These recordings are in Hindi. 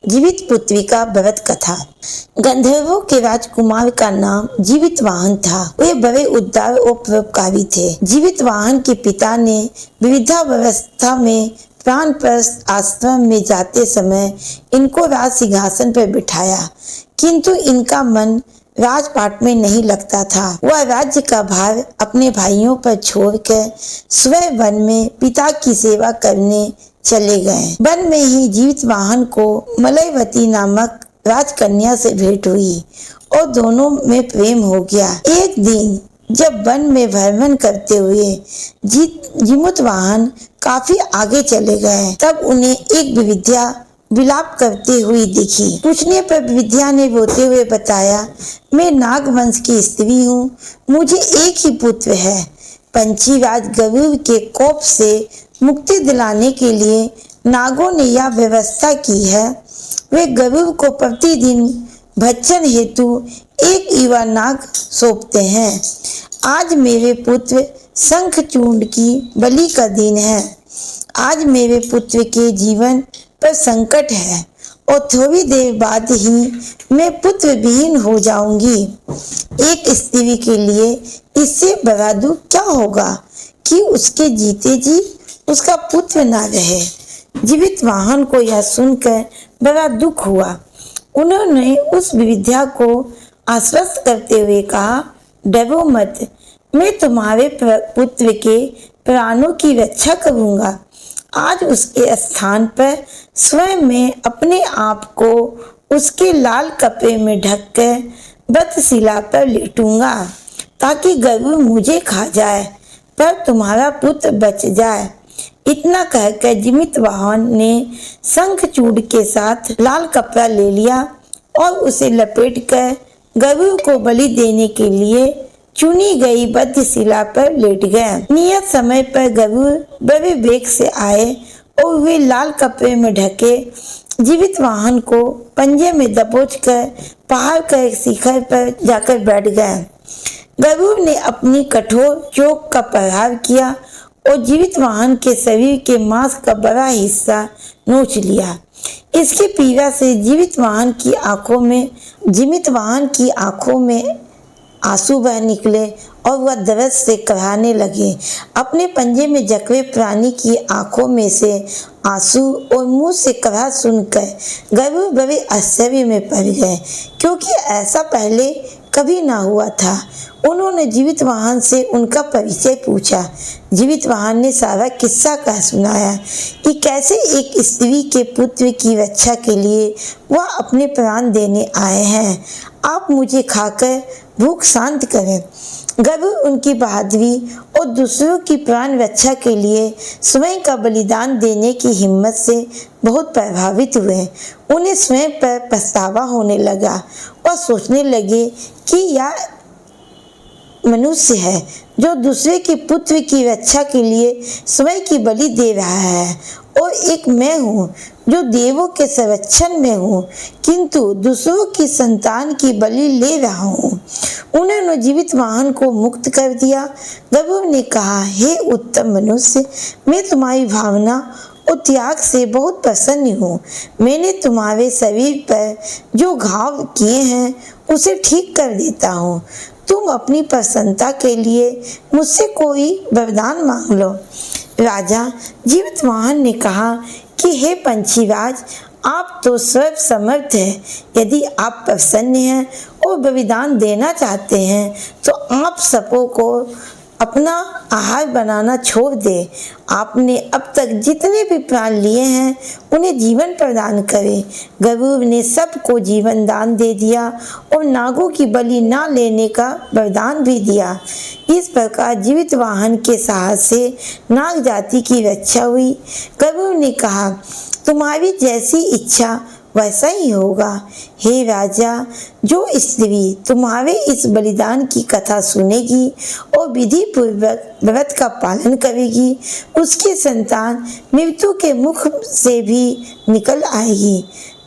जीवित पृथ्वी का व्रत कथा। गंधर्वों के राजकुमार का नाम जीवितवाहन था। वे बड़े उदार और परोपकारी थे। जीवितवाहन के पिता ने वृद्धावस्था में प्राणप्रस्थ आश्रम में जाते समय इनको राज सिंहासन पर बिठाया, किंतु इनका मन राजपाट में नहीं लगता था। वह राज्य का भार अपने भाइयों पर छोड़कर स्वयं वन में पिता की सेवा करने चले गए। वन में ही जीवितवाहन को मलयवती नामक राजकन्या से भेंट हुई और दोनों में प्रेम हो गया। एक दिन जब वन में भ्रमण करते हुए जीवितवाहन काफी आगे चले गए, तब उन्हें एक विविध्या विलाप करते हुए दिखी। पूछने पर विविध्या ने रोते हुए बताया, मैं नागवंश की स्त्री हूँ, मुझे एक ही पुत्र है। पंछीराज गरुड़ के कोप से मुक्ति दिलाने के लिए नागों ने यह व्यवस्था की है। वे गरुड़ को प्रतिदिन भक्षण हेतु एक युवा नाग सौंपते हैं। आज मेरे पुत्र शंखचूड की बलि का दिन है। आज मेरे पुत्र के जीवन पर संकट है और थोड़ी देर बाद ही मैं पुत्र विहीन हो जाऊंगी। एक स्त्री के लिए इससे बड़ा दुख क्या होगा कि उसके जीते जी उसका पुत्र ना रहे। जीवितवाहन को यह सुनकर बड़ा दुख हुआ। उन्होंने उस विविध्या को आश्वस्त करते हुए कहा, डरो मत, मैं तुम्हारे पुत्र के प्राणों की रक्षा करूंगा। आज उसके स्थान पर स्वयं मैं अपने आप को उसके लाल कपड़े में ढककर वधशिला पर लेटूंगा, ताकि गरुड़ मुझे खा जाए पर तुम्हारा पुत्र बच जाए। इतना कहकर जीवितवाहन ने शंखचूड के साथ लाल कपड़ा ले लिया और उसे लपेटकर गरुड़ को बलि देने के लिए चुनी गई वधशिला पर लेट गए। नियत समय पर गरुड़ बड़े वेग से आए और वे लाल कपड़े में ढके जीवितवाहन को पंजे में दबोचकर पहाड़ का एक शिखर पर जाकर बैठ गए। गरुड़ ने अपनी कठोर चोंच का प्रहार किया और जीवितवाहन के शरीर के मांस का बड़ा हिस्सा नोच लिया। इसकी पीड़ा से जीवितवाहन की आंखों में आंसू बह निकले और वह दर्द से कराहने लगे। अपने पंजे में जकड़े प्राणी की आंखों में से आंसू और मुंह से कराह सुनकर गरुड़ बड़े आश्चर्य में पड़ गए, क्योंकि ऐसा पहले कभी ना हुआ था। उन्होंने जीवितवाहन से उनका परिचय पूछा। जीवितवाहन ने सारा किस्सा कह सुनाया कि कैसे एक स्त्री के पुत्र की रक्षा के लिए वह अपने प्राण देने आए हैं। आप मुझे खाकर भूख शांत करें। गरुड़ उनकी बहादुरी और दूसरों की प्राण रक्षा के लिए स्वयं का बलिदान देने की हिम्मत से बहुत प्रभावित हुए। उन्हें स्वयं पर पछतावा होने लगा और सोचने लगे कि यह मनुष्य है जो दूसरे के पुत्र की रक्षा के लिए स्वयं की बलि दे रहा है, और एक मैं हूँ जो देवों के संरक्षण में हूँ, किंतु दूसरों की संतान की बलि ले रहा हूँ। उन्होंने जीवितवाहन को मुक्त कर दिया। गरुड़ ने कहा, हे उत्तम मनुष्य, मैं तुम्हारी भावना और त्याग से बहुत प्रसन्न हूँ। मैंने तुम्हारे शरीर पर जो घाव किए हैं उसे ठीक कर देता हूँ। तुम अपनी प्रसन्नता के लिए मुझसे कोई वरदान मांग लो। राजा जीवितवाहन ने कहा कि हे पंछीराज, आप तो सर्व समर्थ हैं। यदि आप प्रसन्न हैं और बलिदान देना चाहते हैं तो आप सबों को अपना आहार बनाना छोड़ दे। आपने अब तक जितने भी प्राण लिए हैं उन्हें जीवन प्रदान करें। गरुड़ ने सबको जीवन दान दे दिया और नागों की बलि ना लेने का वरदान भी दिया। इस प्रकार जीवितवाहन के साहस से नाग जाति की रक्षा हुई। गरुड़ ने कहा, तुम्हारी जैसी इच्छा वैसा ही होगा। हे राजा, जो स्त्री तुम्हारे इस बलिदान की कथा सुनेगी और विधि पूर्वक व्रत का पालन करेगी, उसकी संतान मृत्यु के मुख से भी निकल आएगी।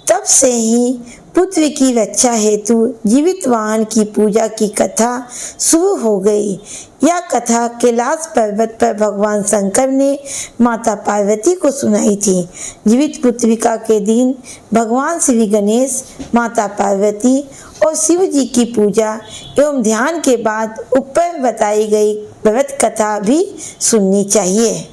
तब से ही पुत्र की रक्षा हेतु जीवित वाहन की पूजा की कथा शुरू हो गई। यह कथा कैलाश पर्वत पर भगवान शंकर ने माता पार्वती को सुनाई थी। जीवित पुत्रिका के दिन भगवान श्री गणेश, माता पार्वती और शिव जी की पूजा एवं ध्यान के बाद ऊपर बताई गई व्रत कथा भी सुननी चाहिए।